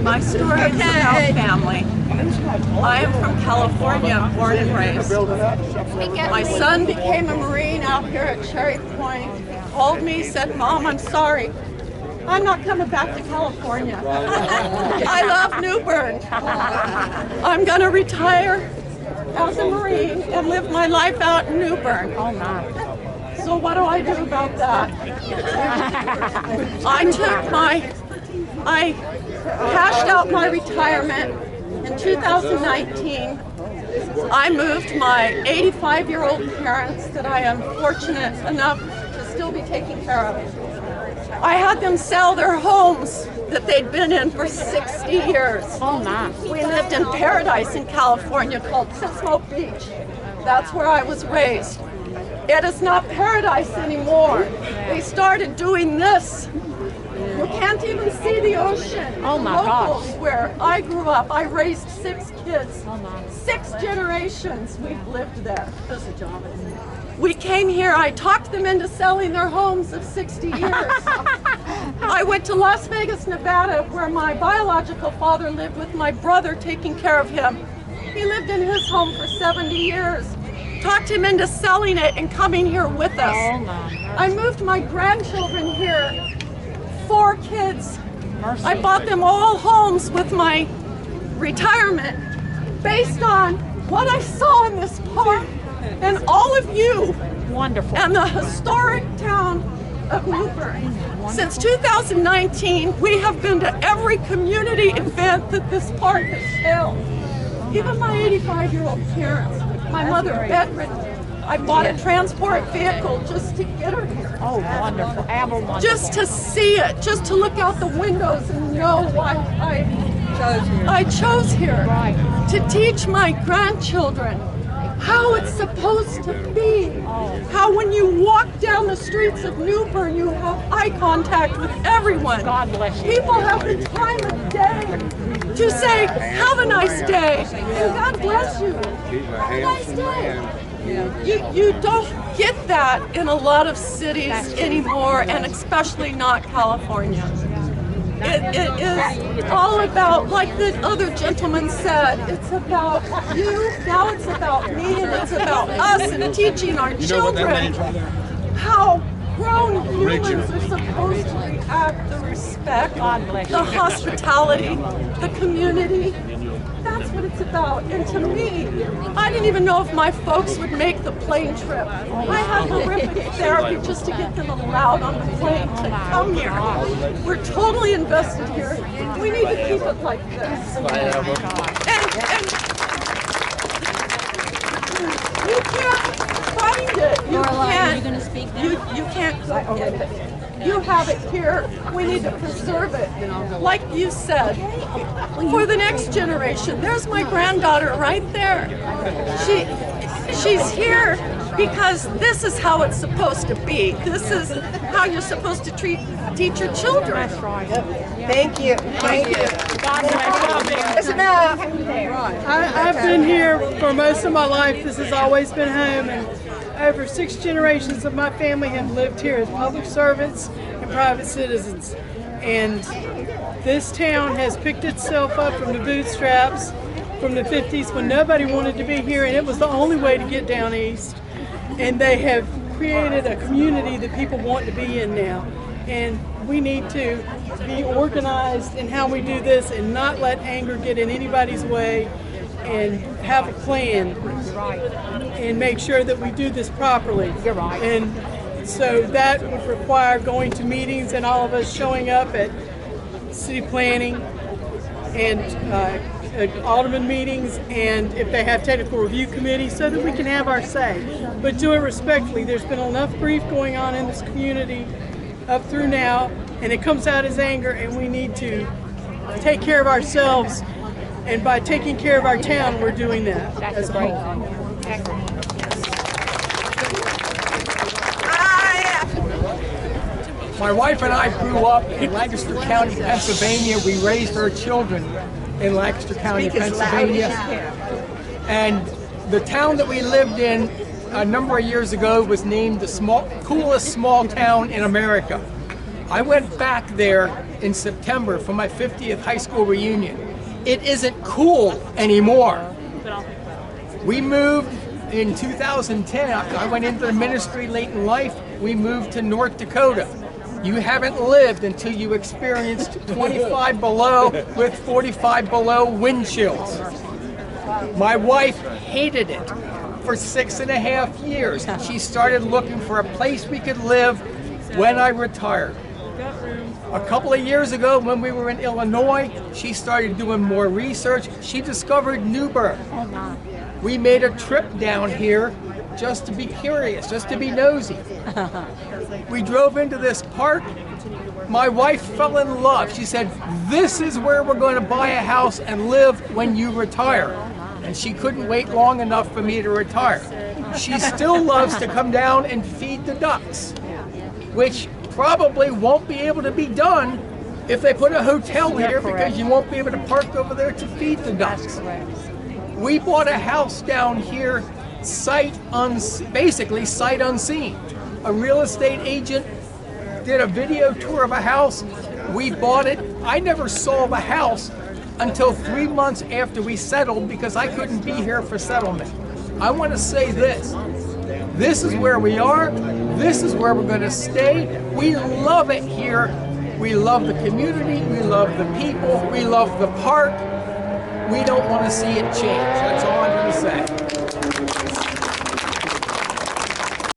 My story is about family. I am from California, born and raised. My son became a Marine out here at Cherry Point. He called me, said, "Mom, I'm sorry. I'm not coming back to California. I love New Bern. I'm going to retire as a Marine and live my life out in New Bern." Oh my. So what do I do about that? I cashed out my retirement in 2019. I moved my 85-year-old parents that I am fortunate enough to still be taking care of. I had them sell their homes that they'd been in for 60 years. Oh my. We lived in paradise in California called Smoke Beach. That's where I was raised. It is not paradise anymore. They started doing this. You can't even see the ocean. Oh my gosh. Where I grew up, I raised 6 kids. 6 generations we've lived there. We came here, I talked them into selling their homes of 60 years. I went to Las Vegas, Nevada, where my biological father lived with my brother taking care of him. He lived in his home for 70 years. Talked him into selling it and coming here with us. Oh my. I moved my grandchildren here, 4 kids. I bought them all homes with my retirement based on what I saw in this park and all of you. Wonderful. And the historic town of New Bern. Since 2019, we have been to every community event that this park has held. Even my 85-year-old parents, my mother bedridden. I bought a transport vehicle just to get her here. Oh, wonderful. Wonderful. Just to see it, just to look out the windows and know why I chose here. Right. To teach my grandchildren how it's supposed to be. How when you walk down the streets of New Bern, you have eye contact with everyone. God bless you. People have the time of day to say, "Have a nice day," and God bless you. Have a nice day. You don't get that in a lot of cities anymore, and especially not California. It is all about, like the other gentleman said, it's about you, now it's about me, and it's about us and teaching our children how grown humans are supposed to react, the respect, the hospitality, the community. That's what it's about. And to me, I didn't even know if my folks would make the plane trip. I had horrific therapy just to get them allowed on the plane to come here. We're totally invested here. We need to keep it like this. And you can't find it. You can't. You can't get it. You have it here. We need to preserve it. Like you said, for the next generation. There's my granddaughter right there. She's here because this is how it's supposed to be. This is how you're supposed to teach your children. That's right. Thank you. Thank you. God bless you. That's enough. I've been here for most of my life. This has always been home, and over 6 generations of my family have lived here as public servants and private citizens. And this town has picked itself up from the bootstraps from the 50s when nobody wanted to be here, and it was the only way to get down east. And they have created a community that people want to be in now. And we need to be organized in how we do this and not let anger get in anybody's way, and have a plan and make sure that we do this properly. You're right. And so that would require going to meetings and all of us showing up at city planning and alderman meetings, and if they have technical review committees, so that we can have our say. But do it respectfully. There's been enough grief going on in this community up through now, and it comes out as anger, and we need to take care of ourselves. And by taking care of our town, we're doing that as a whole. My wife and I grew up in Lancaster County, Pennsylvania. We raised our children in Lancaster County, Pennsylvania. And the town that we lived in a number of years ago was named the coolest small town in America. I went back there in September for my 50th high school reunion. It isn't cool anymore. We moved in 2010. I went into the ministry late in life. We moved to North Dakota. You haven't lived until you experienced 25 below with 45 below wind chills. My wife hated it for 6.5 years. She started looking for a place we could live when I retired. A couple of years ago when we were in Illinois, she started doing more research. She discovered New Bern. We made a trip down here just to be curious, just to be nosy. We drove into this park. My wife fell in love. She said, "This is where we're going to buy a house and live when you retire." And she couldn't wait long enough for me to retire. She still loves to come down and feed the ducks, which probably won't be able to be done if they put a hotel here, because you won't be able to park over there to feed the ducks. We bought a house down here, basically sight unseen. A real estate agent did a video tour of a house. We bought it. I never saw the house until 3 months after we settled, because I couldn't be here for settlement. I want to say this. This is where we are. This is where we're going to stay. We love it here. We love the community. We love the people. We love the park. We don't want to see it change. That's all I'm going to say.